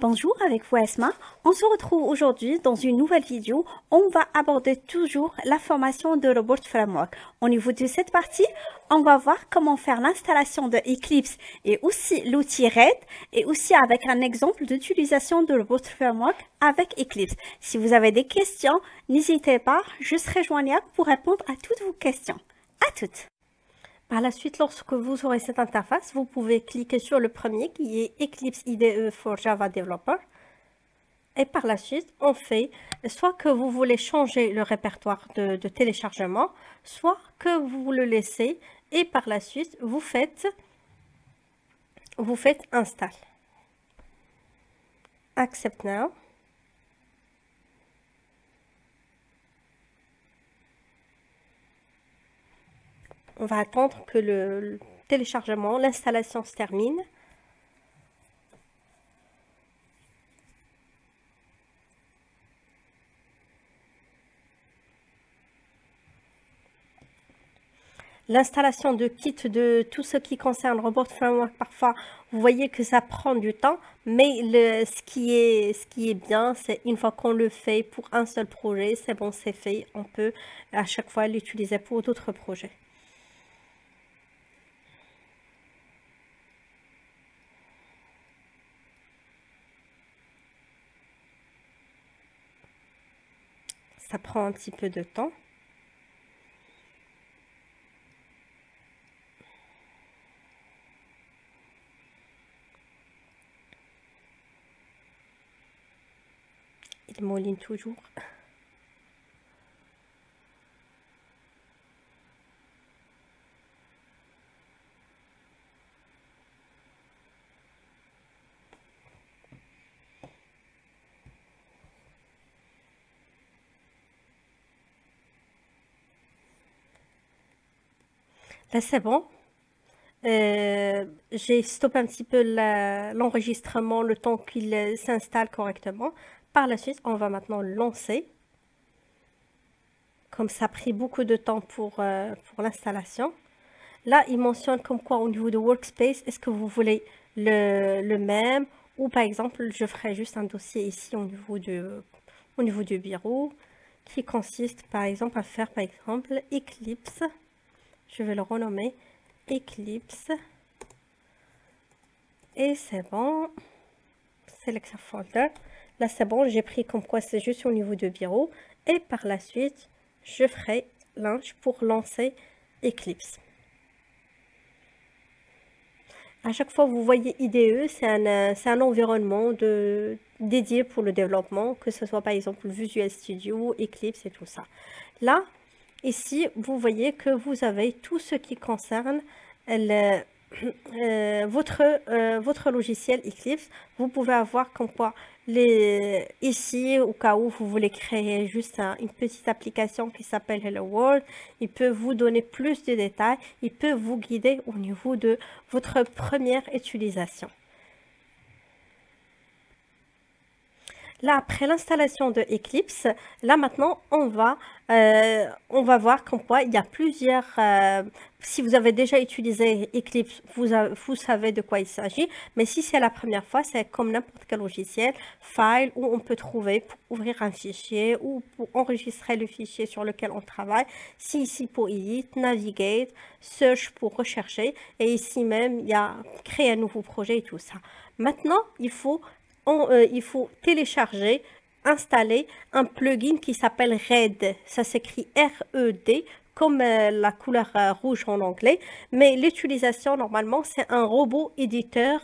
Bonjour, avec vous Esma. On se retrouve aujourd'hui dans une nouvelle vidéo. On va aborder toujours la formation de Robot Framework. Au niveau de cette partie, on va voir comment faire l'installation de Eclipse et aussi l'outil RED et aussi avec un exemple d'utilisation de Robot Framework avec Eclipse. Si vous avez des questions, n'hésitez pas, je serai joignable pour répondre à toutes vos questions. À toutes! Par la suite, lorsque vous aurez cette interface, vous pouvez cliquer sur le premier qui est Eclipse IDE for Java Developer. Et par la suite, on fait soit que vous voulez changer le répertoire de téléchargement, soit que vous le laissez et par la suite, vous faites Install. Accept Now. On va attendre que le téléchargement, l'installation se termine. L'installation de kit de tout ce qui concerne Robot Framework, parfois, vous voyez que ça prend du temps, mais ce qui est bien, c'est une fois qu'on le fait pour un seul projet, c'est bon, c'est fait. On peut à chaque fois l'utiliser pour d'autres projets. Ça prend un petit peu de temps. Il mouline toujours. Là, c'est bon. J'ai stoppé un petit peu l'enregistrement, le temps qu'il s'installe correctement. Par la suite, on va maintenant lancer. Comme ça a pris beaucoup de temps pour l'installation. Là, il mentionne comme quoi au niveau de Workspace, est-ce que vous voulez le même ou par exemple, je ferai juste un dossier ici au niveau du bureau qui consiste par exemple à faire par exemple Eclipse. Je vais le renommer Eclipse. Et c'est bon. Select a folder. Là, c'est bon. J'ai pris comme quoi c'est juste au niveau de bureau. Et par la suite, je ferai launch pour lancer Eclipse. À chaque fois, vous voyez IDE, c'est un environnement dédié pour le développement, que ce soit par exemple Visual Studio, Eclipse et tout ça. Là, ici, vous voyez que vous avez tout ce qui concerne votre logiciel Eclipse. Vous pouvez avoir comme quoi ici, au cas où vous voulez créer juste une petite application qui s'appelle Hello World, il peut vous donner plus de détails, il peut vous guider au niveau de votre première utilisation. Là, après l'installation de Eclipse, là maintenant, on va voir comme quoi il y a plusieurs... si vous avez déjà utilisé Eclipse, vous savez de quoi il s'agit. Mais si c'est la première fois, c'est comme n'importe quel logiciel, File, où on peut trouver pour ouvrir un fichier ou pour enregistrer le fichier sur lequel on travaille. Si ici pour Edit, Navigate, Search pour rechercher. Et ici même, il y a créer un nouveau projet et tout ça. Maintenant, il faut télécharger, installer un plugin qui s'appelle RED. Ça s'écrit R-E-D, comme la couleur rouge en anglais. Mais l'utilisation, normalement, c'est un robot éditeur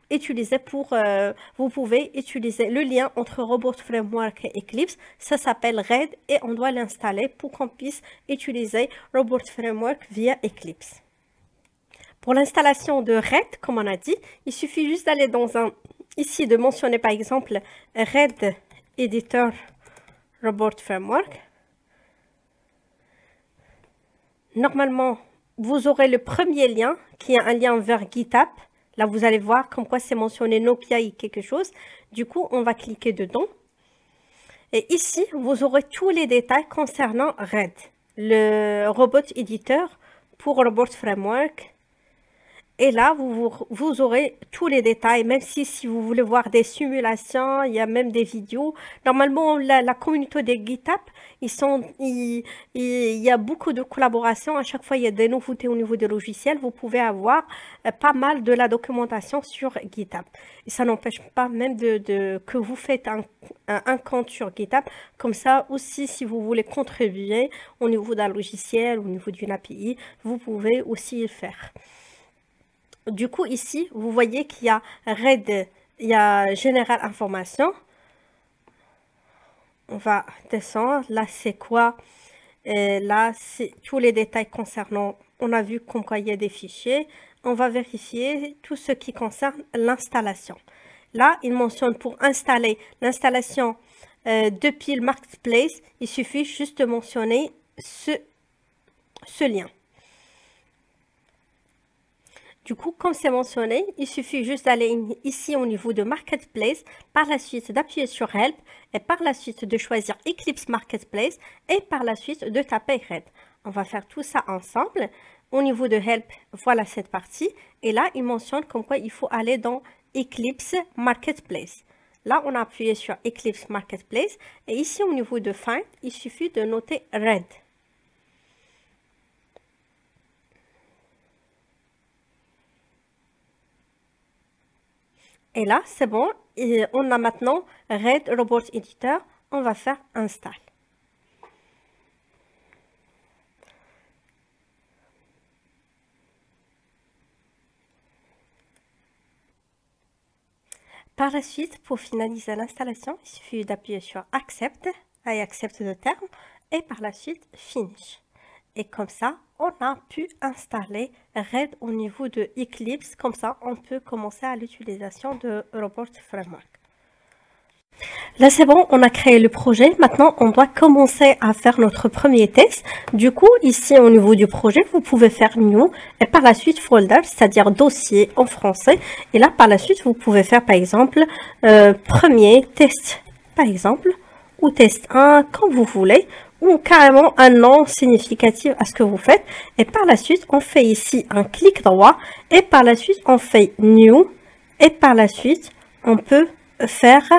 utilisé pour... vous pouvez utiliser le lien entre Robot Framework et Eclipse. Ça s'appelle RED et on doit l'installer pour qu'on puisse utiliser Robot Framework via Eclipse. Pour l'installation de RED, comme on a dit, il suffit juste d'aller dans ici de mentionner par exemple RED Editor Robot Framework. Normalement, vous aurez le premier lien qui est un lien vers GitHub. Là, vous allez voir comme quoi c'est mentionné Nokia et quelque chose. Du coup, on va cliquer dedans. Et ici, vous aurez tous les détails concernant RED, le robot éditeur pour Robot Framework. Et là, vous aurez tous les détails, même si vous voulez voir des simulations, il y a même des vidéos. Normalement, la communauté des GitHub, il y a beaucoup de collaborations. À chaque fois, il y a des nouveautés au niveau des logiciels. Vous pouvez avoir pas mal de la documentation sur GitHub. Et ça n'empêche pas même que vous faites un compte sur GitHub. Comme ça, aussi, si vous voulez contribuer au niveau d'un logiciel, au niveau d'une API, vous pouvez aussi le faire. Du coup, ici, vous voyez qu'il y a RED, il y a Général Information. On va descendre. Là, c'est quoi? Là, c'est tous les détails concernant, on a vu comme quoi il y a des fichiers. On va vérifier tout ce qui concerne l'installation. Là, il mentionne pour installer l'installation depuis le Marketplace, il suffit juste de mentionner ce lien. Du coup, comme c'est mentionné, il suffit juste d'aller ici au niveau de Marketplace, par la suite d'appuyer sur Help et par la suite de choisir Eclipse Marketplace et par la suite de taper RED. On va faire tout ça ensemble. Au niveau de Help, voilà cette partie. Et là, il mentionne comme quoi il faut aller dans Eclipse Marketplace. Là, on a appuyé sur Eclipse Marketplace et ici au niveau de Find, il suffit de noter RED. Et là, c'est bon. Et on a maintenant RED Robot Editor. On va faire Install. Par la suite, pour finaliser l'installation, il suffit d'appuyer sur Accept et Accept de terme et par la suite Finish. Et comme ça, on a pu installer RED au niveau de Eclipse. Comme ça, on peut commencer à l'utilisation de Robot Framework. Là, c'est bon, on a créé le projet. Maintenant, on doit commencer à faire notre premier test. Du coup, ici, au niveau du projet, vous pouvez faire New et par la suite Folder, c'est-à-dire dossier en français. Et là, par la suite, vous pouvez faire, par exemple, premier test, par exemple, ou test 1, comme vous voulez, ou carrément un nom significatif à ce que vous faites. Et par la suite, on fait ici un clic droit et par la suite, on fait New et par la suite, on peut faire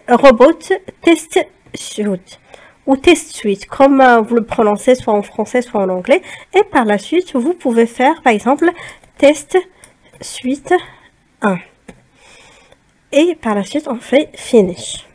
Robot Test Suite ou Test Suite, comme vous le prononcez soit en français, soit en anglais. Et par la suite, vous pouvez faire, par exemple, Test Suite 1. Et par la suite, on fait Finish.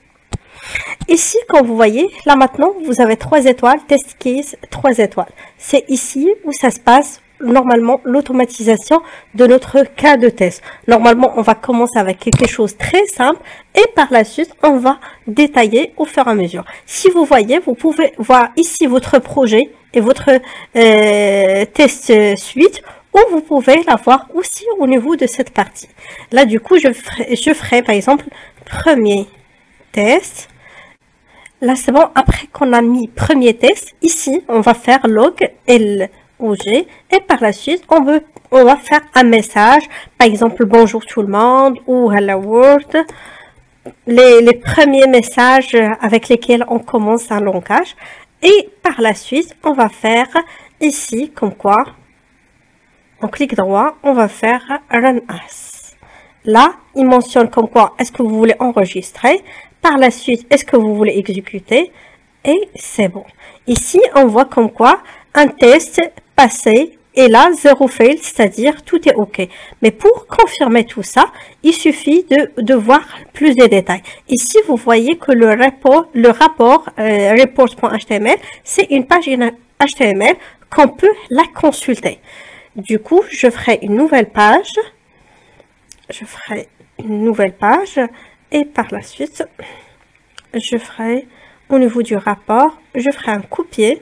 Ici, comme vous voyez, là maintenant, vous avez 3 étoiles, Test Case 3 étoiles. C'est ici où ça se passe normalement l'automatisation de notre cas de test. Normalement, on va commencer avec quelque chose de très simple et par la suite, on va détailler au fur et à mesure. Si vous voyez, vous pouvez voir ici votre projet et votre test suite ou vous pouvez l'avoir aussi au niveau de cette partie. Là, du coup, je ferai par exemple premier test. Là, c'est bon. Après qu'on a mis premier test, ici, on va faire log LOG et par la suite, on va faire un message. Par exemple, bonjour tout le monde ou hello world. Les premiers messages avec lesquels on commence un langage. Et par la suite, on va faire ici, comme quoi, on clique droit, on va faire Run As. Là, il mentionne comme quoi, est-ce que vous voulez enregistrer? Par la suite, est-ce que vous voulez exécuter? Et c'est bon. Ici, on voit comme quoi un test passé et là, 0 fail, c'est-à-dire tout est OK. Mais pour confirmer tout ça, il suffit de voir plus de détails. Ici, vous voyez que le rapport report.html, c'est une page HTML qu'on peut la consulter. Du coup, je ferai une nouvelle page. Et par la suite, je ferai au niveau du rapport, je ferai un copier.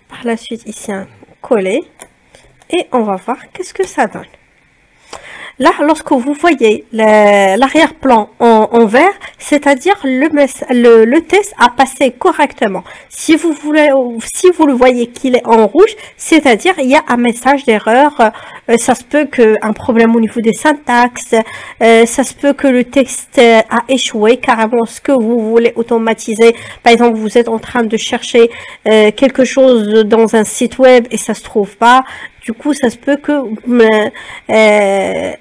Par la suite, ici, un coller. Et on va voir qu'est-ce que ça donne. Là, lorsque vous voyez l'arrière-plan en vert, c'est-à-dire le test a passé correctement. Si vous le voyez qu'il est en rouge, c'est-à-dire il y a un message d'erreur. Ça se peut qu'un problème au niveau des syntaxes, ça se peut que le texte a échoué carrément ce que vous voulez automatiser. Par exemple, vous êtes en train de chercher quelque chose dans un site web et ça se trouve pas. Du coup, ça se peut que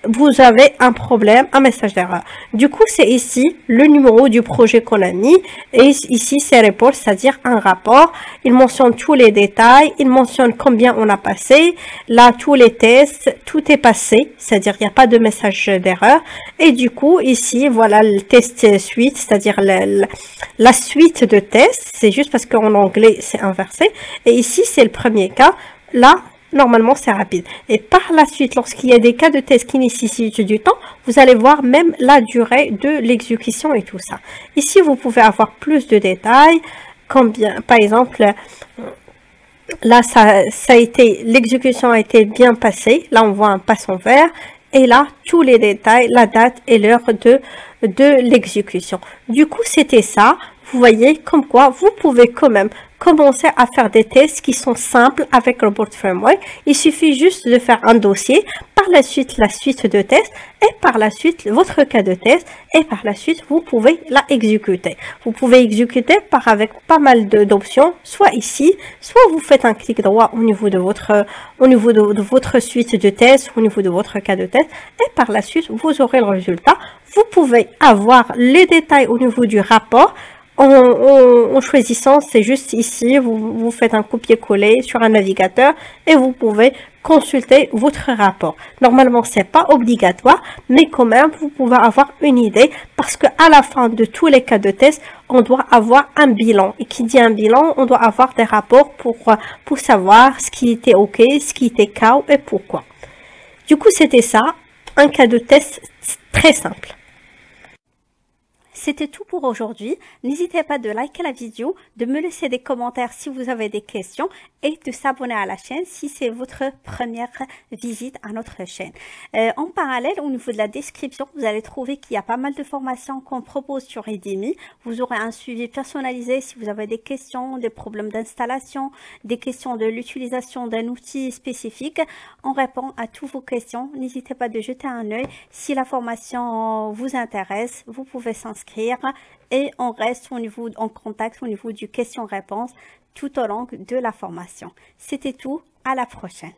vous avez un problème, un message d'erreur. Du coup, c'est ici le numéro du projet qu'on a mis. Et ici, c'est report, c'est-à-dire un rapport. Il mentionne tous les détails. Il mentionne combien on a passé. Là, tous les tests, tout est passé. C'est-à-dire, il n'y a pas de message d'erreur. Et du coup, ici, voilà le test suite, c'est-à-dire la suite de tests. C'est juste parce qu'en anglais, c'est inversé. Et ici, c'est le premier cas. Là, normalement, c'est rapide. Et par la suite, lorsqu'il y a des cas de test qui nécessitent du temps, vous allez voir même la durée de l'exécution et tout ça. Ici, vous pouvez avoir plus de détails. Combien, par exemple, là, ça a été, l'exécution a été bien passée. Là, on voit un passant vert. Et là, tous les détails, la date et l'heure de l'exécution. Du coup, c'était ça. Vous voyez comme quoi vous pouvez quand même commencer à faire des tests qui sont simples avec Robot Framework. Il suffit juste de faire un dossier, par la suite la suite de tests et par la suite votre cas de test et par la suite vous pouvez la exécuter. Vous pouvez exécuter avec pas mal d'options, soit ici, soit vous faites un clic droit au niveau de votre suite de tests, au niveau de votre cas de test et par la suite vous aurez le résultat. Vous pouvez avoir les détails au niveau du rapport. En choisissant, c'est juste ici, vous faites un copier-coller sur un navigateur et vous pouvez consulter votre rapport. Normalement, c'est pas obligatoire, mais quand même, vous pouvez avoir une idée parce que à la fin de tous les cas de test, on doit avoir un bilan. Et qui dit un bilan, on doit avoir des rapports pour savoir ce qui était OK, ce qui était KO et pourquoi. Du coup, c'était ça, un cas de test très simple. C'était tout pour aujourd'hui. N'hésitez pas de liker la vidéo, de me laisser des commentaires si vous avez des questions et de s'abonner à la chaîne si c'est votre première visite à notre chaîne. En parallèle, au niveau de la description, vous allez trouver qu'il y a pas mal de formations qu'on propose sur Udemy. Vous aurez un suivi personnalisé si vous avez des questions, des problèmes d'installation, des questions de l'utilisation d'un outil spécifique. On répond à toutes vos questions. N'hésitez pas de jeter un œil. Si la formation vous intéresse, vous pouvez s'inscrire et on reste en contact au niveau du question-réponse tout au long de la formation. C'était tout, à la prochaine.